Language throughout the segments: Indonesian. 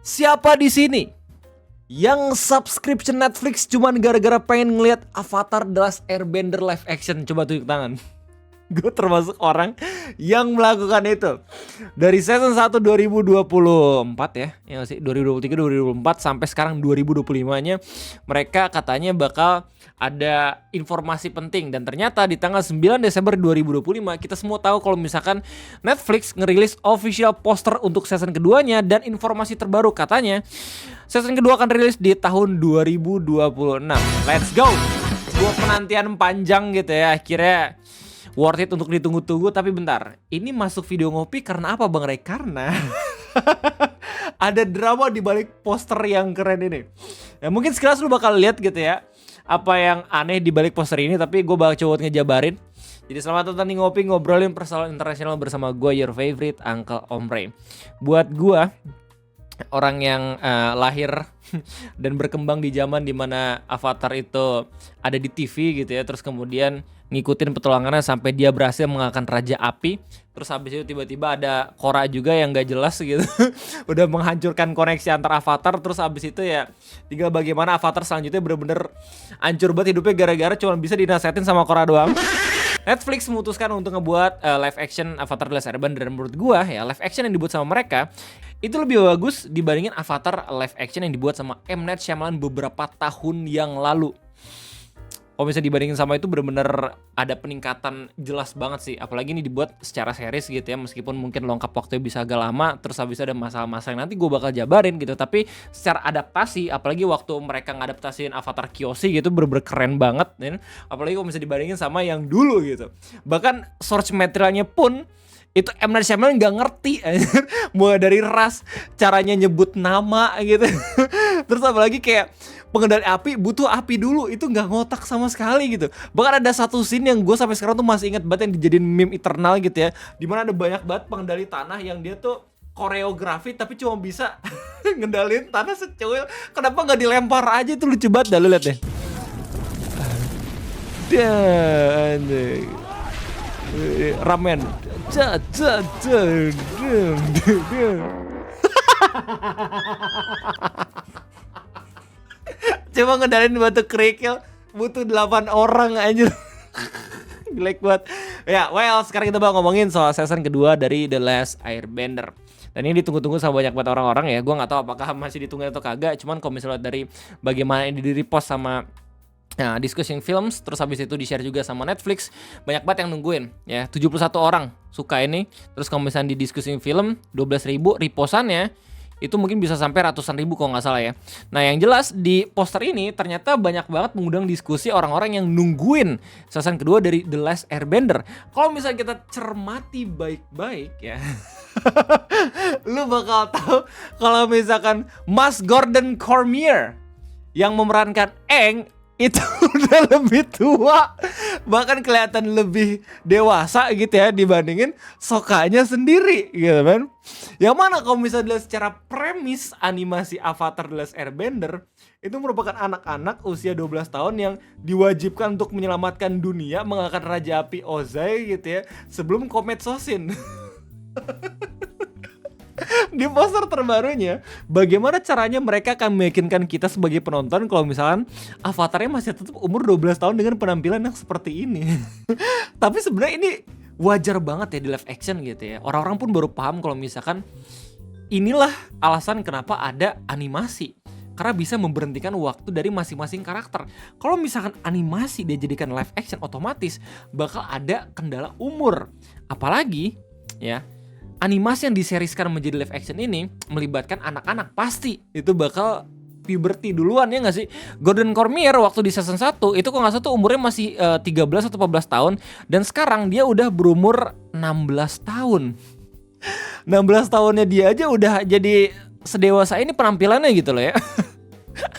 Siapa di sini yang subscription Netflix cuman gara-gara pengen ngeliat Avatar The Last Airbender live action? Coba tunjuk tangan. Gue termasuk orang yang melakukan itu. Dari season 1 2024 ya nggak sih? 2023, 2024 sampai sekarang 2025-nya mereka katanya bakal ada informasi penting. Dan ternyata di tanggal 9 Desember 2025 kita semua tahu kalau misalkan Netflix ngerilis official poster untuk season keduanya. Dan informasi terbaru katanya season kedua akan rilis di tahun 2026. Let's go. Sebuah penantian panjang gitu ya, akhirnya worth it untuk ditunggu-tunggu. Tapi bentar, ini masuk video ngopi karena apa Bang Ray? Karena ada drama di balik poster yang keren ini. Ya mungkin sekilas lu bakal lihat gitu ya apa yang aneh di balik poster ini, tapi gue bakal coba ngejabarin. Jadi selamat datang di Ngopi, ngobrolin persoalan internasional bersama gue, your favorite Uncle Om Ray. Buat gue, orang yang lahir dan berkembang di zaman dimana Avatar itu ada di TV gitu ya, terus kemudian ngikutin petualangannya sampai dia berhasil mengalahkan Raja Api. Terus habis itu tiba-tiba ada Korra juga yang gak jelas gitu udah menghancurkan koneksi antar Avatar. Terus habis itu ya tinggal bagaimana Avatar selanjutnya bener-bener hancur banget hidupnya gara-gara cuma bisa dinasehatin sama Korra doang. Netflix memutuskan untuk ngebuat live action Avatar The Last Airbender. Dan menurut gua ya live action yang dibuat sama mereka itu lebih bagus dibandingin Avatar live action yang dibuat sama M. Night Shyamalan beberapa tahun yang lalu. Kalau misalnya dibandingin sama itu bener-bener ada peningkatan jelas banget sih. Apalagi ini dibuat secara series gitu ya, meskipun mungkin lengkap waktunya bisa agak lama. Terus habis ada masalah-masalah yang nanti gue bakal jabarin gitu. Tapi secara adaptasi, apalagi waktu mereka ngadaptasiin Avatar Kyoshi gitu, bener-bener keren banget ya. Apalagi kalau misalnya dibandingin sama yang dulu gitu. Bahkan source materialnya pun itu M. Night Shyamalan gak ngerti mulai dari ras, caranya nyebut nama gitu. Terus apalagi kayak pengendali api butuh api dulu, itu gak ngotak sama sekali gitu. Bahkan ada satu scene yang gue sampai sekarang tuh masih inget banget yang dijadiin meme eternal gitu ya, dimana ada banyak banget pengendali tanah yang dia tuh koreografi tapi cuma bisa ngendalin tanah secuil. Kenapa gak dilempar aja, itu lucu banget dah, lu liat deh. Ramen. Coba ngedalin batu kerikil butuh 8 orang anjir. Jelek banget. Ya, well, sekarang kita bakal ngomongin soal season kedua dari The Last Airbender. Dan ini ditunggu-tunggu sama banyak banget orang-orang ya. Gua nggak tahu apakah masih ditunggu atau kagak. Cuman kalau misalnya dari bagaimana ini di-repost sama Discussing Films, terus habis itu di-share juga sama Netflix, banyak banget yang nungguin ya. 71 orang suka ini. Terus kalau misalnya di Discussing Film 12.000 repostannya itu mungkin bisa sampai ratusan ribu kalau nggak salah ya. Nah yang jelas di poster ini ternyata banyak banget mengundang diskusi orang-orang yang nungguin season kedua dari The Last Airbender. Kalau misalnya kita cermati baik-baik ya lu bakal tahu kalau misalkan Mas Gordon Cormier yang memerankan Aang itu udah lebih tua, bahkan kelihatan lebih dewasa gitu ya dibandingin Sokanya sendiri gitu kan. Yang mana kalau misalnya dilihat secara premis animasi Avatar The Last Airbender itu merupakan anak-anak usia 12 tahun yang diwajibkan untuk menyelamatkan dunia, mengalahkan Raja Api Ozai gitu ya sebelum komet Sosin. Di poster terbarunya, bagaimana caranya mereka akan meyakinkan kita sebagai penonton kalau misalkan Avatarnya masih tetap umur 12 tahun dengan penampilan yang seperti ini. Tapi sebenarnya ini wajar banget ya di live action gitu ya. Orang-orang pun baru paham kalau misalkan inilah alasan kenapa ada animasi. Karena bisa memberhentikan waktu dari masing-masing karakter. Kalau misalkan animasi dia jadikan live action, otomatis bakal ada kendala umur. Apalagi ya, animasi yang diseriskan menjadi live action ini melibatkan anak-anak, pasti itu bakal puberty duluan ya gak sih? Gordon Cormier waktu di season 1 itu kalau gak salah tuh umurnya masih 13 atau 14 tahun. Dan sekarang dia udah berumur 16 tahun. 16 tahunnya dia aja udah jadi sedewasa ini penampilannya gitu loh ya.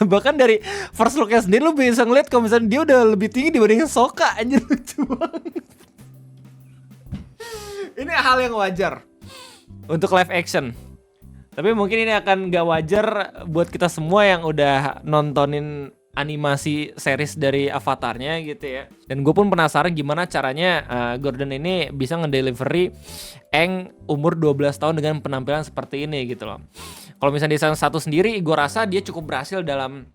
Bahkan dari first looknya sendiri lu bisa ngeliat kalau misalnya dia udah lebih tinggi dibandingin Sokka. Anjir, lucu banget. Ini hal yang wajar untuk live action. Tapi mungkin ini akan gak wajar buat kita semua yang udah nontonin animasi series dari Avatarnya gitu ya. Dan gue pun penasaran gimana caranya Gordon ini bisa ngedelivery Aang umur 12 tahun dengan penampilan seperti ini gitu loh. Kalau misalnya di season 1 sendiri, gue rasa dia cukup berhasil dalam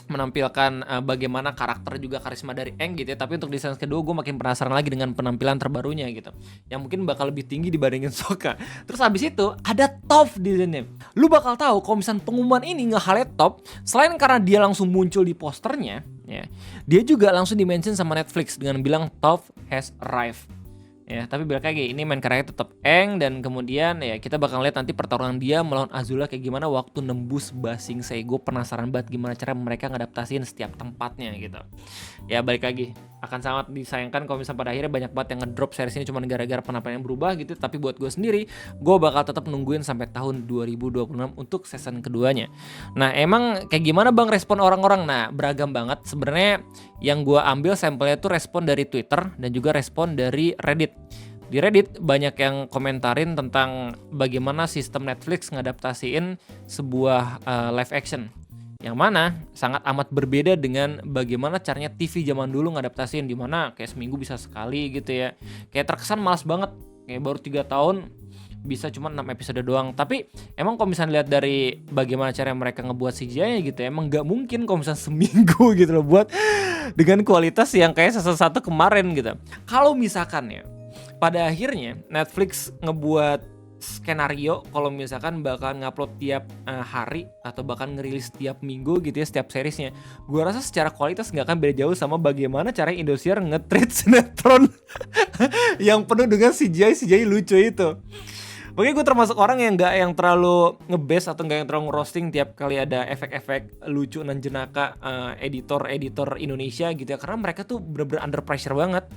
menampilkan bagaimana karakter juga karisma dari Aang gitu ya. Tapi untuk di season kedua gue makin penasaran lagi dengan penampilan terbarunya gitu, yang mungkin bakal lebih tinggi dibandingin Sokka. Terus abis itu ada Toph di sini. Lu bakal tahu kalau misalnya pengumuman ini nge-highlight Toph, selain karena dia langsung muncul di posternya ya, dia juga langsung di-mention sama Netflix dengan bilang Toph has arrived. Ya, tapi balik lagi, ini main karakter tetap Aang, dan kemudian ya kita bakal lihat nanti pertarungan dia melawan Azula kayak gimana waktu nembus Ba Sing Se. Gue penasaran banget gimana cara mereka ngadaptasiin setiap tempatnya gitu. Ya balik lagi, akan sangat disayangkan kalau misalnya pada akhirnya banyak banget yang ngedrop series ini cuma gara-gara penampilan yang berubah gitu. Tapi buat gue sendiri, gue bakal tetap nungguin sampai tahun 2026 untuk season keduanya. Nah emang kayak gimana bang respon orang-orang? Nah beragam banget sebenarnya. Yang gue ambil sampelnya tuh respon dari Twitter dan juga respon dari Reddit. Di Reddit banyak yang komentarin tentang bagaimana sistem Netflix ngadaptasiin sebuah live action, yang mana sangat amat berbeda dengan bagaimana caranya TV zaman dulu ngadaptasiin, dimana kayak seminggu bisa sekali gitu ya. Kayak terkesan malas banget, kayak baru 3 tahun bisa cuma 6 episode doang. Tapi emang kalau misalnya lihat dari bagaimana cara mereka ngebuat CGI-nya gitu ya, emang gak mungkin kalau misalnya seminggu gitu loh buat dengan kualitas yang kayak season 1 kemarin gitu. Kalau misalkan ya pada akhirnya Netflix ngebuat skenario kalau misalkan bakal ngupload tiap hari atau bahkan ngerilis tiap minggu gitu ya setiap seriesnya, gue rasa secara kualitas nggak akan beda jauh sama bagaimana cara Indosiar nge-treat sinetron yang penuh dengan CGI lucu itu. Oke, gue termasuk orang yang nggak yang terlalu nge-base atau nggak yang terlalu nge-roasting tiap kali ada efek-efek lucu dan jenaka editor Indonesia gitu ya, karena mereka tuh bener-bener under pressure banget.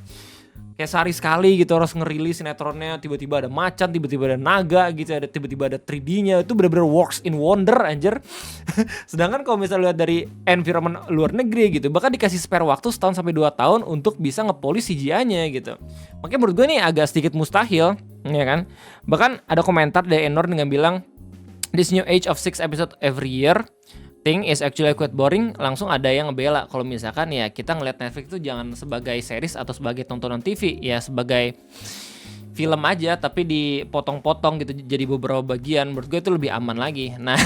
Kayak sehari sekali gitu harus ngerilis sinetronnya, tiba-tiba ada macan, tiba-tiba ada naga gitu, ada tiba-tiba ada 3D-nya, itu bener-bener works in wonder anjir. Sedangkan kalau misalnya lihat dari environment luar negeri gitu, bahkan dikasih spare waktu 1 sampai 2 tahun untuk bisa ngepolis CGI-nya gitu. Makanya menurut gue nih agak sedikit mustahil, ya kan? Bahkan ada komentar dari Enor dengan bilang, "This new age of 6 episode every year thing is actually quite boring." Langsung ada yang ngebela kalau misalkan ya kita ngeliat Netflix itu jangan sebagai series atau sebagai tontonan TV, ya sebagai film aja tapi dipotong-potong gitu jadi beberapa bagian. Menurut gue itu lebih aman lagi. Nah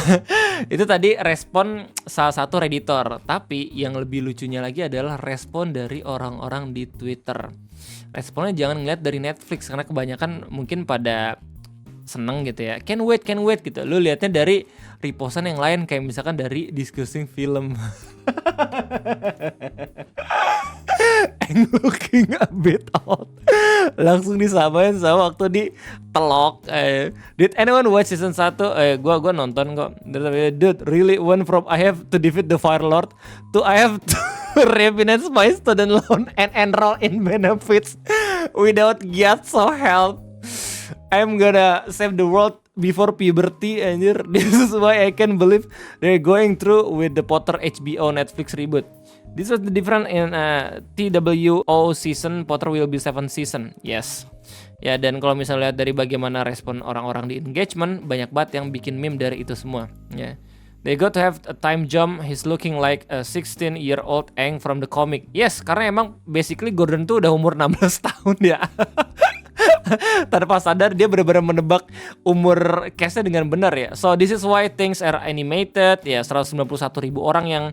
itu tadi respon salah satu redditor. Tapi yang lebih lucunya lagi adalah respon dari orang-orang di Twitter. Responnya jangan ngeliat dari Netflix karena kebanyakan mungkin pada seneng gitu ya, can't wait gitu. Lu liatnya dari repostan yang lain kayak misalkan dari discussing film. I'm looking a bit old. Langsung disamain sama waktu di Telok. Did anyone watch season 1? Gua nonton kok. Dude, really went from I have to defeat the Fire Lord to I have to refinance my student loan and enroll in benefits without Gyatso help. I'm gonna save the world before puberty, anjir. This is why I can't believe they're going through with the Potter HBO Netflix reboot. This was the difference in TWO season. Potter will be 7 season. Yes. Ya, dan kalau misalnya lihat dari bagaimana respon orang-orang di engagement, banyak banget yang bikin meme dari itu semua. Ya. They got to have a time jump. He's looking like a 16-year-old Aang from the comic. Yes, karena emang basically Gordon tuh udah umur 16 tahun ya. Tanpa sadar dia benar-benar menebak umur cast-nya dengan benar ya. So this is why things are animated. Ya 191.000 orang yang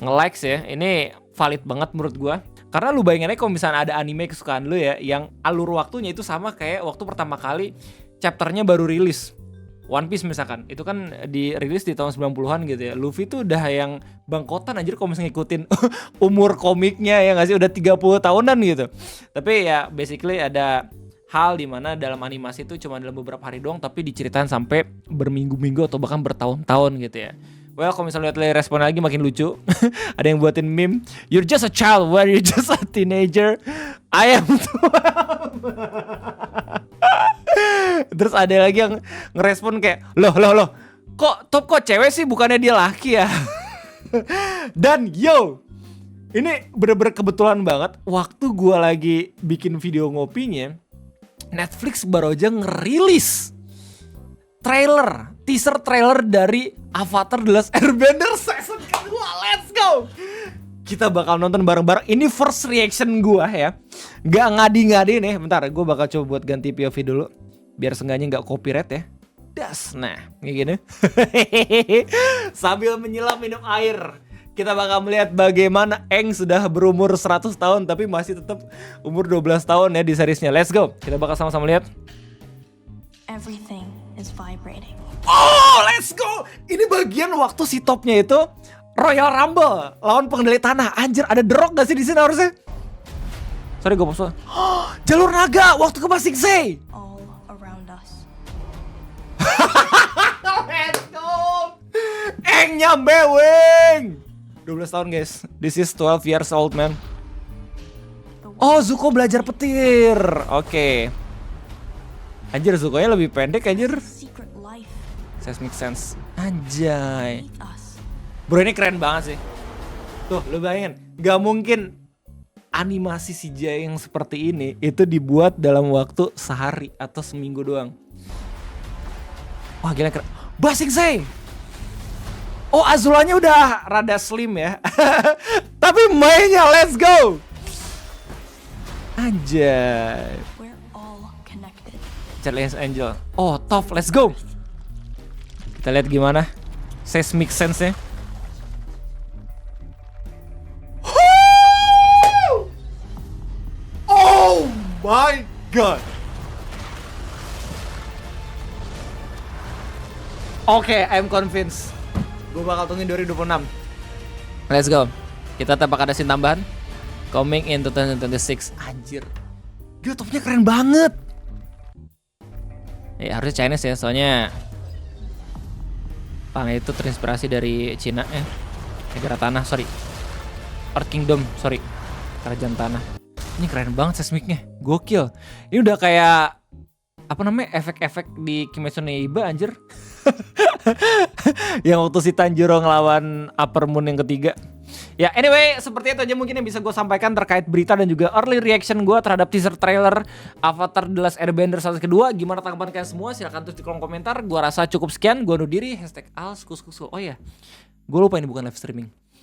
nge-likes ya. Ini valid banget menurut gua. Karena lu bayangin aja kalau misalnya ada anime kesukaan lu ya, yang alur waktunya itu sama kayak waktu pertama kali chapternya baru rilis. One Piece misalkan, itu kan dirilis di tahun 90-an gitu ya. Luffy tuh udah yang bangkotan anjir kalau misalnya ngikutin umur komiknya ya nggak sih, udah 30 tahunan gitu. Tapi ya basically ada hal dimana dalam animasi itu cuma dalam beberapa hari doang, tapi diceritain sampai berminggu-minggu atau bahkan bertahun-tahun gitu ya. Well, kalau misalnya lihat respon lagi makin lucu. Ada yang buatin meme, "You're just a child, where you're just a teenager. I am 12." Terus ada lagi yang ngerespon kayak, loh, kok cewek sih, bukannya dia laki ya? Dan yo, ini bener-bener kebetulan banget. Waktu gue lagi bikin video ngopinya, Netflix baru aja ngerilis teaser trailer dari Avatar The Last Airbender season kedua. Let's go! Kita bakal nonton bareng-bareng. Ini first reaction gue ya, gak ngadi-ngadi nih. Bentar, gue bakal coba buat ganti POV dulu biar seenggaknya gak copyright ya. Das. Nah, kayak gini. Sambil menyelam minum air, kita bakal melihat bagaimana Aang sudah berumur 100 tahun tapi masih tetap umur 12 tahun ya di seriesnya. Let's go. Kita bakal sama-sama lihat. Everything is vibrating. Oh, let's go. Ini bagian waktu si topnya itu Royal Rumble lawan pengendali tanah. Anjir, ada The Rock gak sih di sini harusnya? Sorry, gue pause. Jalur naga waktu ke Basing Say. All around us. Let's go. Aang nyampe weng. 12 tahun guys. This is 12 years old man. Oh, Zuko belajar petir. Oke. Anjir, Zuko-nya lebih pendek anjir. Secret life Seismic sense. Anjay. beneath us. Bro, ini keren banget sih. Tuh, lu bayangin. Gak mungkin animasi CGI yang seperti ini itu dibuat dalam waktu sehari atau seminggu doang. Wah, gila keren. Basing Say. Oh, Azulanya udah rada slim ya. Tapi mainnya let's go. Anjay. We're all connected. Charlie's Angel. Oh, Toph, let's go. Kita lihat gimana seismic sense-nya. Oh my god. Oke, I'm convinced. Gue bakal tungguin 2026. Let's go. Kita tebak ada scene tambahan. Coming in 2026. Anjir. Gila, topnya keren banget. Ya harusnya Chinese ya, soalnya Pang itu terinspirasi dari Cina ya. Negara tanah, sorry. Earth Kingdom, sorry. Kerajaan tanah. Ini keren banget seismiknya, gokil. Ini udah kayak apa namanya, efek-efek di Kimetsu no Yaiba anjir. Yang waktu si Tanjiro ngelawan Upper Moon yang ketiga. Ya anyway, seperti itu aja mungkin yang bisa gue sampaikan terkait berita dan juga early reaction gue terhadap teaser trailer Avatar The Last Airbender satu kedua. Gimana tanggapan kalian semua? Silahkan tulis di kolom komentar. Gue rasa cukup sekian. Gue undur diri. #alskuskusu. Oh ya, gue lupa ini bukan live streaming.